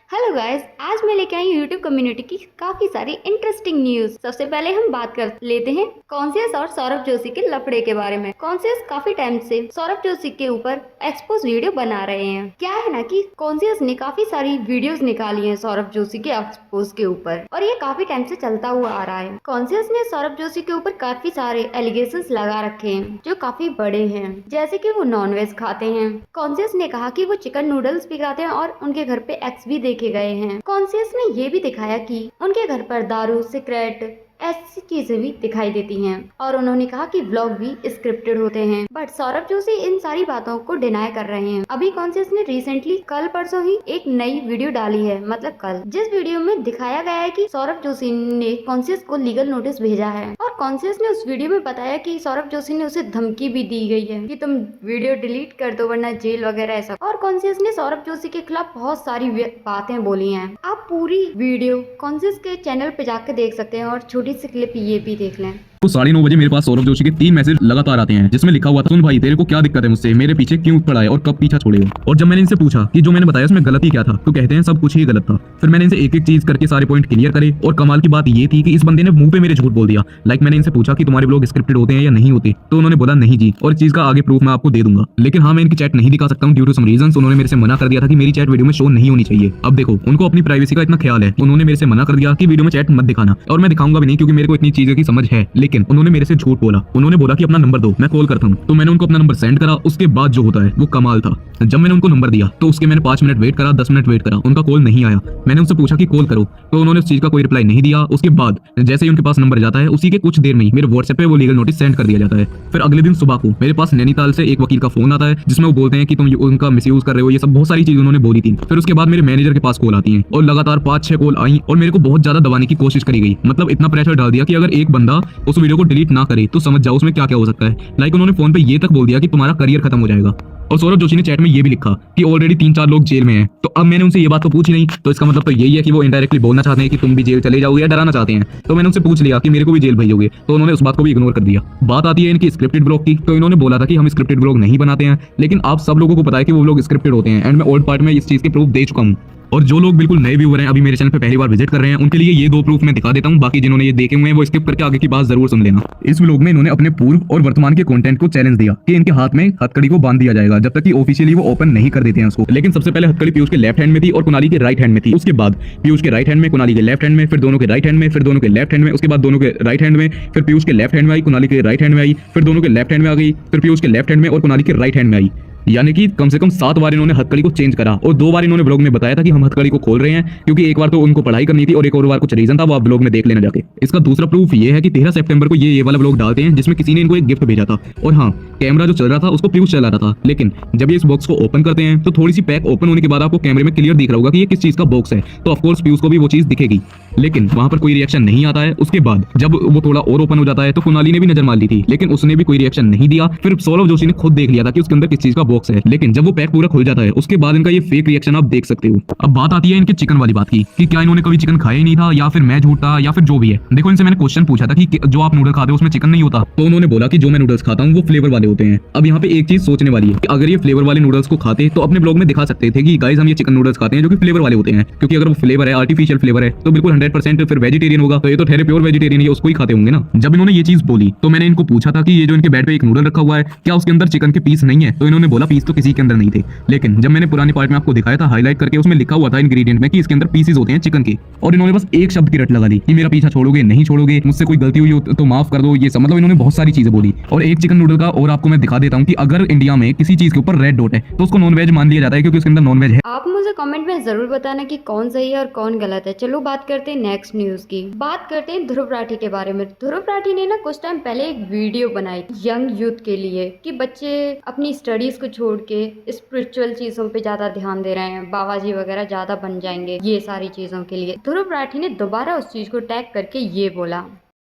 Hello guys, आज मैं लेके आई यूट्यूब कम्युनिटी की काफी सारी इंटरेस्टिंग न्यूज। सबसे पहले हम बात कर लेते हैं कॉन्शियस और सौरभ जोशी के लफड़े के बारे में। कॉन्शियस काफी टाइम से सौरभ जोशी के ऊपर एक्सपोज वीडियो बना रहे हैं। क्या है ना कि कॉन्शियस ने काफी सारी वीडियोस निकाली हैं सौरभ जोशी के एक्सपोज के ऊपर, और ये काफी टाइम से चलता हुआ आ रहा है। कॉन्शियस ने सौरभ जोशी के ऊपर काफी सारे एलिगेशंस लगा रखे हैं जो काफी बड़े हैं, जैसे कि वो नॉनवेज खाते हैं। कॉन्शियस ने कहा कि वो चिकन नूडल्स भी खाते हैं और उनके घर पे एक्स भी देखे गए हैं। कॉन्शियस ने ये भी दिखाया कि उनके घर पर दारू, सिगरेट ऐसी चीजें भी दिखाई देती हैं, और उन्होंने कहा कि व्लॉग भी स्क्रिप्टेड होते हैं। बट सौरभ जोशी इन सारी बातों को डिनाई कर रहे हैं। अभी कॉन्शियस ने रिसेंटली कल परसों ही एक नई वीडियो डाली है, मतलब कल, जिस वीडियो में दिखाया गया है कि सौरभ जोशी ने कॉन्शियस को लीगल नोटिस भेजा है। और कॉन्शियस ने उस वीडियो में बताया कि सौरभ जोशी ने उसे धमकी भी दी गई है कि तुम वीडियो डिलीट कर दो वरना जेल वगैरह ऐसा। और कॉन्शियस ने सौरभ जोशी के खिलाफ बहुत सारी बातें बोली हैं। आप पूरी वीडियो कॉन्शियस के चैनल पे जाकर देख सकते हैं और छोटी सी क्लिप ये भी देख लें। तो 9:30 बजे मेरे पास सौरभ जोशी के 3 मैसेज लगातार आते हैं जिसमें लिखा हुआ था, सुन भाई तेरे को क्या दिक्कत है मुझसे, मेरे पीछे क्यों पड़ा है और कब पीछा छोड़ेगा। और जब मैंने इनसे पूछा कि जो मैंने बताया उसमें गलती क्या था, तो कहते हैं सब कुछ ही गलत था। फिर मैंने इनसे एक एक चीज करके सारे पॉइंट क्लियर करे, और कमाल की बात ये थी कि इस बंदे ने मुंह पे मेरे झूठ बोल दिया। लाइक मैंने इनसे पूछा कि तुम्हारे ब्लॉग स्क्रिप्टेड होते हैं या नहीं होते, तो उन्होंने बोला नहीं जी, और इस चीज का आगे प्रूफ मैं आपको दे दूंगा। लेकिन हाँ, मैं इनकी चैट नहीं दिखा सकता हूँ ड्यू टू सम रीजंस। उन्होंने मेरे से मना कर दिया था कि मेरी चैट वीडियो में शो नहीं होनी चाहिए। अब देखो, उनको अपनी प्राइवेसी का इतना ख्याल है, उन्होंने मेरे से मना कर दिया कि वीडियो में चैट मत दिखाना, और मैं दिखाऊंगा भी नहीं क्योंकि मेरे को इतनी चीजों की समझ है। लेकिन उन्होंने मेरे से झूठ बोला। उन्होंने बोला कि अपना नंबर दो, मैं कॉल करता हूँ। तो मैंने उनको अपना नंबर सेंड करा। उसके बाद जो होता है वो कमाल था। जब मैंने उनको नंबर दिया तो उसके मैंने 5 मिनट वेट करा, 10 मिनट वेट करा, उनका कॉल नहीं आया। मैंने उनसे पूछा कि कॉल करो, तो उन्होंने उस चीज का कोई रिप्लाई नहीं दिया। उसके बाद जैसे ही उनके पास नंबर जाता है, उसी के कुछ देर में ही मेरे व्हाट्सएप पे वो लीगल नोटिस सेंड कर दिया जाता है। फिर अगले दिन सुबह को मेरे पास नैनीताल से एक वकील का फोन आता है जिसमें वो बोलते हैं कि तुम उनका मिसयूज कर रहे हो, ये सब बहुत सारी चीज उन्होंने बोली थी। फिर उसके बाद मेरे मैनेजर के पास कॉल आती है, और लगातार 5-6 कॉल आई, और मेरे को बहुत ज्यादा दबाने की कोशिश करी गई। मतलब इतना प्रेशर डाल दिया कि अगर एक बंदा उस वीडियो को डिलीट ना करे तो समझ जाओ उसमें क्या क्या हो सकता है। लाइक उन्होंने फोन पे ये तक बोल दिया कि तुम्हारा करियर खत्म हो जाएगा। और सौरभ जोशी ने चैट में ये भी लिखा कि ऑलरेडी 3-4 लोग जेल में हैं। तो अब मैंने उनसे ये बात तो पूछी नहीं, तो इसका मतलब तो यही है कि वो इनडायरेक्टली बोलना चाहते हैं कि तुम भी जेल चले जाओगे, या डराना चाहते हैं। तो मैंने उनसे पूछ लिया कि मेरे को भी जेल भेजोगे, तो उन्होंने उस बात को भी इग्नोर कर दिया। बात आती है इनकी स्क्रिप्टेड ब्लॉग की, तो इन्होंने बोला था कि हम स्क्रिप्टेड ब्लॉग नहीं बनाते हैं, लेकिन आप सब लोगों को पता है कि वो लोग स्क्रिप्टेड होते हैं, एंड मैं ओल्ड पार्ट में इस चीज के प्रूफ दे चुका हूँ। और जो लोग बिल्कुल नए व्यूअर हैं, अभी मेरे चैनल पे पहली बार विजिट कर रहे हैं, उनके लिए ये 2 प्रूफ मैं दिखा देता हूं। बाकी जिन्होंने ये देखे हुए हैं वो स्किप करके आगे की बात जरूर सुन लेना। इस व्लॉग में इन्होंने अपने पूर्व और वर्तमान के कंटेंट को चैलेंज दिया कि इनके हाथ में हथकड़ी को बांध दिया जाएगा जब तक कि ऑफिशियली वो ओपन नहीं कर देते हैं उसको। लेकिन सबसे पहले हथकड़ी पीयूष के लेफ्ट हैंड में थी और कुणाली के राइट हैंड में थी। उसके बाद पीयूष के राइट हैंड में, कुणाली के लेफ्ट हैंड में, फिर दोनों के राइट हैंड में, फिर दोनों के लेफ्ट हैंड में, उसके बाद दोनों के राइट हैंड में, फिर पीयूष के लेफ्ट हैंड में आई, कुणाली के राइट हैंड में आई, फिर दोनों के लेफ्ट हैंड में आ गई, फिर पीयूष के लेफ्ट हैंड में और कुणाली के राइट हैंड में आई। यानी कि कम से कम 7 बार इन्होंने हथकड़ी को चेंज करा, और 2 बार इन्होंने ब्लॉग में बताया था कि हम हथकड़ी को खोल रहे हैं, क्योंकि एक बार तो उनको पढ़ाई करनी थी और एक और बार कुछ रीजन था, वो आप ब्लॉग में देख लेना जाके। इसका दूसरा प्रूफ ये है कि 13 सितंबर को ये वाला ब्लॉग डालते हैं जिसमें किसी ने इनको एक गिफ्ट भेजा था। और हाँ, कैमरा जो चल रहा था उसको पीयूष चला रहा था। लेकिन जब ये इस बॉक्स को ओपन करते हैं तो थोड़ी सी पैक ओपन होने के बाद आपको कैमरे में क्लियर दिख रहा होगा कि ये किस चीज का बॉक्स है, तो ऑफकोर्स पीयूष को भी वो चीज दिखेगी। लेकिन वहां पर कोई रिएक्शन नहीं आता है। उसके बाद जब वो थोड़ा और ओपन हो जाता है तो कुणाली ने भी नजर मार ली थी, लेकिन उसने भी कोई रिएक्शन नहीं दिया। फिर सौरभ जोशी ने खुद देख लिया था कि उसके अंदर किस चीज का बॉक्स है, लेकिन जब वो पैक पूरा खुल जाता है उसके बाद इनका ये फेक रिएक्शन आप देख सकते हो। अब बात आती है इनके चिकन वाली बात की कि क्या इन्होंने कभी चिकन खाया ही नहीं था, या फिर मैं झूठ था, या फिर जो भी है। देखो, इनसे मैंने क्वेश्चन पूछा था कि जो आप नूडल खाते हो उसमें चिकन नहीं होता, तो उन्होंने बोला कि जो मैं नूडल्स खाता हूँ वो फ्लेवर वाले होते हैं। अब यहाँ पे एक चीज सोचने वाली है कि अगर ये फ्लेवर वाले नूडल्स को खाते तो अपने ब्लॉग में दिखा सकते थे कि गाइस हम ये चिकन नूडल्स खाते हैं जो कि फ्लेवर वाले होते हैं, क्योंकि अगर वो फ्लेवर है, आर्टिफिशियल फ्लेवर है, तो बिल्कुल 100% फिर वेजिटेरियन होगा, तो ये तो ठहरे प्योर वेजिटेरियन है, उसको ही खाते होंगे ना। जब इन्होंने ये चीज बोली तो मैंने इनको पूछा था कि ये जो इनके बेड पे एक नूडल रखा हुआ है, क्या उसके अंदर चिकन के पीस नहीं है, तो इन्होंने बोला पीस तो किसी के अंदर नहीं थे। लेकिन जब मैंने पुराने पार्ट में आपको दिखाया था हाईलाइट करके, उसमें लिखा हुआ था इंग्रेडिएंट में कि इसके अंदर पीसेस होते हैं चिकन के, और इन्होंने बस एक शब्द की रट लगा दी कि मेरा पीछा छोड़ोगे, नहीं छोड़ोगे, मुझसे कोई गलती हुई हो तो माफ कर दो, ये सब। मतलब इन्होंने बहुत सारी चीजें बोली। और एक चिकन नूडल का और आपको मैं दिखा देता हूँ कि अगर इंडिया में किसी चीज के ऊपर रेड डॉट है तो उसको नॉनवेज मान लिया जाता है, क्योंकि उसके अंदर नॉनवेज है। आप मुझे कमेंट में जरूर बताना कि कौन सही है और कौन गलत है। चलो बात करते हैं नेक्स्ट न्यूज की। बात करते हैं ध्रुव राठी के बारे में। ध्रुव राठी ने ना कुछ टाइम पहले एक वीडियो बनाई यंग यूथ के लिए कि बच्चे अपनी स्टडीज को छोड़ के स्पिरिचुअल चीजों पे ज्यादा ध्यान दे रहे हैं, बाबा जी वगैरह ज्यादा बन जाएंगे, ये सारी चीजों के लिए। ध्रुव राठी ने दोबारा उस चीज को टैग करके ये बोला,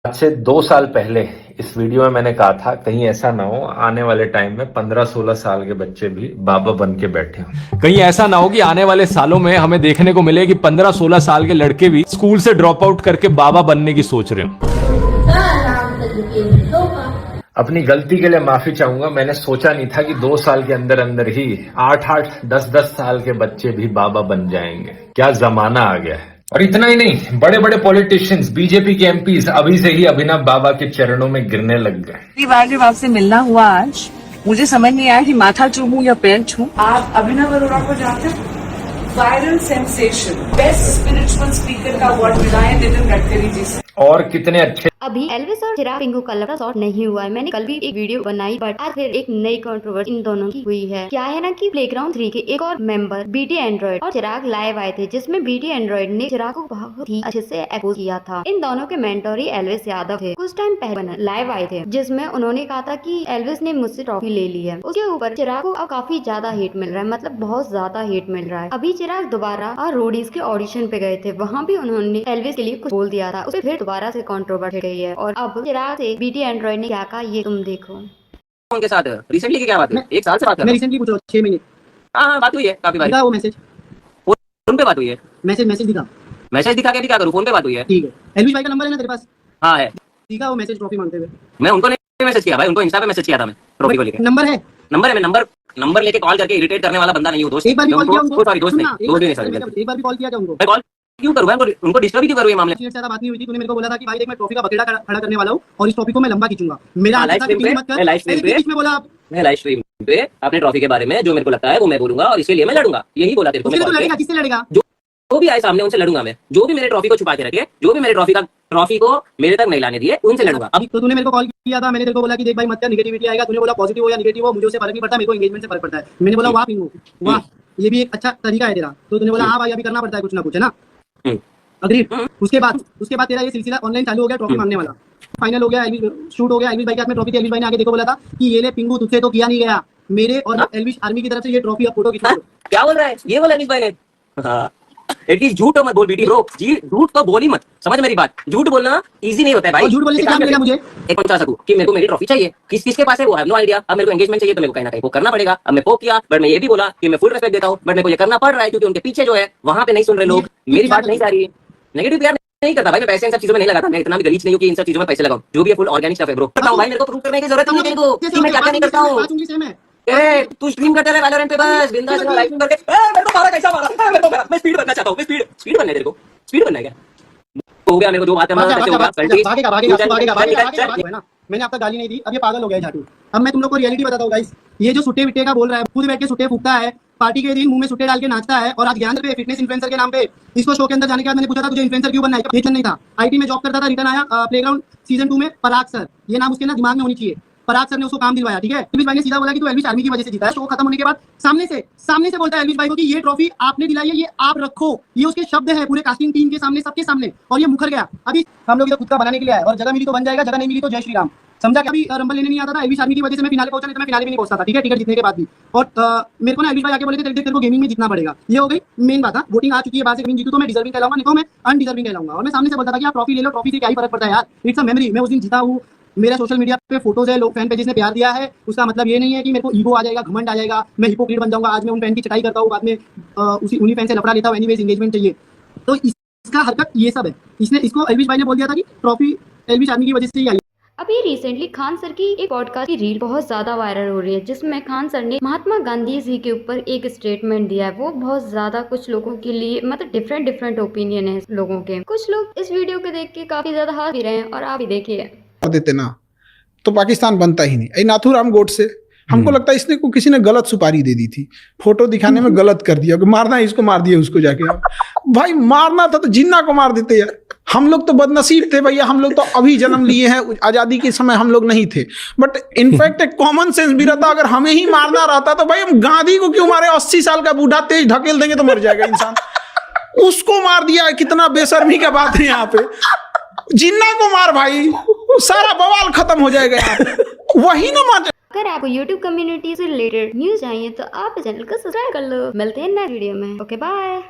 आज से 2 साल पहले इस वीडियो में मैंने कहा था कहीं ऐसा ना हो आने वाले टाइम में 15-16 साल के बच्चे भी बाबा बन के बैठे हों। कहीं ऐसा ना हो कि आने वाले सालों में हमें देखने को मिले कि 15-16 साल के लड़के भी स्कूल से ड्रॉप आउट करके बाबा बनने की सोच रहे हो। अपनी गलती के लिए माफी चाहूंगा। मैंने सोचा नहीं था कि 2 साल के अंदर अंदर ही 8-8, 10-10 साल के बच्चे भी बाबा बन जाएंगे। क्या जमाना आ गया है। और इतना ही नहीं, बड़े बड़े पॉलिटिशियंस, बीजेपी के एमपीज अभी से ही अभिनव बाबा के चरणों में गिरने लग गए। पहली बार जब आपसे मिलना हुआ आज, मुझे समझ नहीं आया कि माथा चूमूं या पैर छूं। आप अभिनव अरोड़ा को जानते हैं? Viral sensation, best spiritual speaker का अवार्ड मिला है नितिन गडकरी जी से। और कितने अच्छे अभी एल्विस और चिराग पिंकू का लड़का शॉर्ट नहीं हुआ है। मैंने कल भी एक वीडियो बनाई, बट आज फिर एक नई कंट्रोवर्सी इन दोनों की हुई है। क्या है ना कि प्लेग्राउंड 3 के एक और मेंबर बीटी एंड्रॉइड और चिराग लाइव आए थे, जिसमें बीटी एंड्रॉइड ने चिराग को बहुत ही अच्छे से एक्सपोज किया था। इन दोनों के मेंटर ही एल्विस यादव थे। कुछ टाइम पहले लाइव आए थे, जिसमें उन्होंने कहा था कि एल्विस ने मुझसे ट्रॉफी ले ली है। उसके ऊपर चिराग को अब काफी ज्यादा हेट मिल रहा है, मतलब बहुत ज्यादा हेट मिल रहा है। अभी चिराग दोबारा रोडीज के ऑडिशन पे गए थे, वहाँ भी उन्होंने एल्विस के लिए कुछ बोल दिया था। उसे फिर दोबारा से कंट्रोवर्सी गई है और अब चिराग से बीटी एंड्रॉइड ने क्या कहा ये तुम देखो। उनके साथ रिसेंटली की क्या बात है? 1 साल से बात कर मैं रहा हूं। रिसेंटली पूछ रहा हूँ 6 महीने। हाँ बात हुई है काफी बार। दिखा वो मैसेज, फोन पे बात हुई है। मैसेज दिखा। मैसेज दिखा के भी क्या करूं, फोन पे बात हुई है। ठीक है, एलविश भाई का नंबर है ना तेरे पास? हाँ है। दिखा वो मैसेज ट्रॉफी मांगते हुए। मैं उनको नहीं मैसेज किया भाई, उनको इंस्टा पे मैसेज किया था मैं ट्रॉफी को लेके। नंबर है? नंबर है, मैं नंबर लेके कॉल करके इरिटेट करने वाला बंदा नहीं हूँ दोस्त। एक बार भी कॉल किया उनको? सॉरी दोस्त नहीं, दोस्त भी नहीं सॉरी। एक बार भी कॉल किया क्या उनको? मैं कॉल क्यों करूँ, उनको डिस्टर्ब क्यों करूँ ये मामले। से ज्यादा बात नहीं हुई थी। तूने मेरे को बोला था कि भाई देख मैं ट्रॉफी का बकेड़ा खड़ा करने वाला हूँ और इस ट्रॉफी को मैं लंबा खींचूंगा। मेरा लाइव स्ट्रीम पे बीच में बोला आप। मैं लाइव स्ट्रीम पे अपने ट्रॉफी के बारे में जो मेरे को लगता है वो मैं बोलूंगा और इसके लिए मैं लड़ूंगा, यही बोला तेरे को। उसके लिए तो लड़ेगा, किससे लड़ेगा? जो भी आए सामने उनसे लड़ूंगा मैं। जो भी मेरे ट्रॉफी को छुपा के रखे, जो भी मेरे ट्रॉफी को मेरे तक नहीं लाने दिए, उनसे लड़ूंगा। अब तो तूने मेरे को कॉल किया था, मैंने तेरे को बोला कि देख भाई मत कर, नेगेटिविटी आएगा। तूने बोला पॉजिटिव हो या नेगेटिव हो मुझे उससे फर्क नहीं पड़ता, मेरे को एंगेजमेंट से फर्क पड़ता है। मैंने बोला वाह पिंगू वाह, ये भी एक अच्छा तरीका है तेरा। तो तूने बोला हाँ भाई अभी करना पड़ता है कुछ ना कुछ, है ना? अग्रीड। उसके बाद तेरा ये सिलसिला ऑनलाइन चालू हो गया ट्रॉफी मांगने वाला। फाइनल हो गया, शूट हो गया एल्विश भाई के हाथ में ट्रॉफी थी। एल्विश भाई ने आगे देखो बोला था कि ये ले पिंगू तुझसे तो किया नहीं गया, मेरे और एल्विश आर्मी की तरफ से ये ट्रॉफी अब फोटो खिंचवा। क्या बोल रहा है ये वाला एल्विश भाई ने? एटलीस्ट झूठ मत बोल बीटी ब्रो, झूठ तो बोल ही मत। समझ मेरी बात, झूठ बोलना इजी नहीं होता है भाई। झूठ बोलने से क्या मिलेगा मुझे? एक पहुंचा सकूं कि मेरे को मेरी ट्रॉफी चाहिए, किसके पास है वो, आई हैव नो आइडिया। अब मेरे को एंगेजमेंट चाहिए तो मेरे को कहीं ना कहीं वो करना पड़ेगा। अब मैं वो किया, बट मैं ये भी बोला कि मैं फुल रिस्पेक्ट देता हूं, बट मेरे को ये करना पड़ रहा है क्योंकि उनके पीछे जो है वहां पे नहीं सुन रहे लोग, मेरी बात नहीं जा रही है। नेगेटिव प्यार नहीं करता भाई, मैं पैसे इन सब चीजों में नहीं लगाता। मैं इतना भी गलीच नहीं हूं कि इन सब चीजों में पैसे लगाऊं। जो भी है फुल ऑर्गेनिक स्टफ है ब्रो। करता हूं भाई, मेरे को प्रूव करने की जरूरत नहीं है तेरे को कि मैं क्या नहीं करता हूं। तू स्ट्रीम करते रहे वैलोरेंट पे बस बिंदास लाइव स्ट्रीम करके। मेरे को मारा कैसा मारा, मेरे को मैं स्पीड बनना चाहता हूं। मैं स्पीड बनना है तेरे को, स्पीड बनना है क्या? हो गया मेरे को जो बात है मैं कैसे होगा भागेगा। मैंने आपका गाली नहीं दी, अब ये पागल हो गया है झाटू। अब मैं तुम लोग को रियलिटी बताता हूँ गाइस, ये जो सुट्टे विट्टे का बोल रहा है, खुद बैठ के सुट्टे फूकता है, पार्टी के दिन मुंह में सुट्टे डाल के नाचता है और आज ज्ञान पे फिटनेस इन्फ्लुएंसर के नाम पे इसको शो के अंदर जाने के बाद मैंने पूछा था तुझे इन्फ्लुएंसर क्यों बनना है? वेतन नहीं था, आईटी में जॉब करता था, रिटर्न आया प्लेग्राउंड सीजन 2 में पराग सर, ये नाम उसके ना दिमाग में होनी चाहिए। पराग सर ने उसको काम दिलवाया, ठीक है। एल्विश भाई ने सीधा बोला कि तू एल्विश आर्मी की वजह से जीता है। शो खत्म होने के बाद सामने से बोलता है एल्विश भाई को कि ये ट्रॉफी आपने दिलाई है, ये आप रखो। ये उसके शब्द है पूरे कास्टिंग टीम के सामने, सबके सामने, और ये मुखर गया। अभी हम लोग इधर खुद का बनाने के लिए आए और जगह मिली तो बन जाएगा, जगह नहीं मिली तो जय श्री राम। समझा? कि अभी रंबल लेने नहीं आता था, एल्विश आर्मी की वजह से मैं फिनाले पहुंचा, नहीं तो मैं फिनाले भी नहीं पहुंचता था, ठीक है, टिकट जीतने के बाद भी। और मेरे को ना एल्विश भाई आके बोले थे तेरे को गेमिंग में जीतना पड़ेगा। ये हो गई मेन बात। वोटिंग आ चुकी है, बाहर से गेमिंग जीतू तो मैं डिजर्विंग कहलाऊंगा, नहीं तो मैं अनडिजर्विंग कहलाऊंगा। और मैं सामने से बोलता था कि आप ट्रॉफी ले लो, ट्रॉफी से क्या ही फर्क पड़ता है यार, इट्स अ मेमोरी। मैं उस दिन जीता हूँ, मेरा सोशल मीडिया पे फोटोज है, लोग फैन पेजेस ने प्यार दिया है, उसका मतलब ये नहीं है कि मेरे को ईगो आ जाएगा, घमंड आ जाएगा, मैं हिपोक्रेट बन जाऊंगा। आज मैं उन फैन की चटाई करता हूँ, बाद में उन्हीं फैन से लफड़ा लेता हूँ, एनीवेज एंगेजमेंट चाहिए। तो इसका हरकत ये सब है। इसको एल्विश भाई ने बोल दिया था कि ट्रॉफी एल्विश आर्मी की वजह से ही आई। अभी रिसेंटली खान सर की एक पॉडकास्ट की रील बहुत ज्यादा वायरल हो रही है, जिसमें खान सर ने महात्मा गांधी जी के ऊपर एक स्टेटमेंट दिया है। वो बहुत ज्यादा कुछ लोगों के लिए मतलब डिफरेंट ओपिनियन है लोगों के। कुछ लोग इस वीडियो को देख के काफी ज्यादा हंस भी रहे हैं और आप भी देखिए। देते ना तो पाकिस्तान बनता ही नहीं। नाथूराम गोडसे, हमको लगता है इसने को किसी ने गलत सुपारी दे दी थी, फोटो दिखाने में गलत कर दिया कि मारना है इसको, मार दिया उसको जाके। भाई मारना था तो जिन्ना को मार देते यार। हम लोग तो बदनसीब थे भैया, हम लोग तो अभी जन्म लिए हैं, आजादी के समय हम लोग नहीं थे। बट इनफैक्ट एक कॉमन सेंस भी रहता, अगर हमें ही मारना रहता तो भाई हम गांधी को क्यों मारे? 80 साल का बूढ़ा तेज ढकेल देंगे तो मर जाएगा इंसान, उसको मार दिया। कितना बेशर्मी का बात है यहाँ पे। जिन्ना को मार भाई, सारा बवाल खत्म हो जाएगा यार। वही ना मार। अगर आपको YouTube कम्युनिटी से रिलेटेड न्यूज चाहिए तो आप चैनल को सब्सक्राइब कर लो। मिलते हैं नेक्स्ट वीडियो में। Okay bye.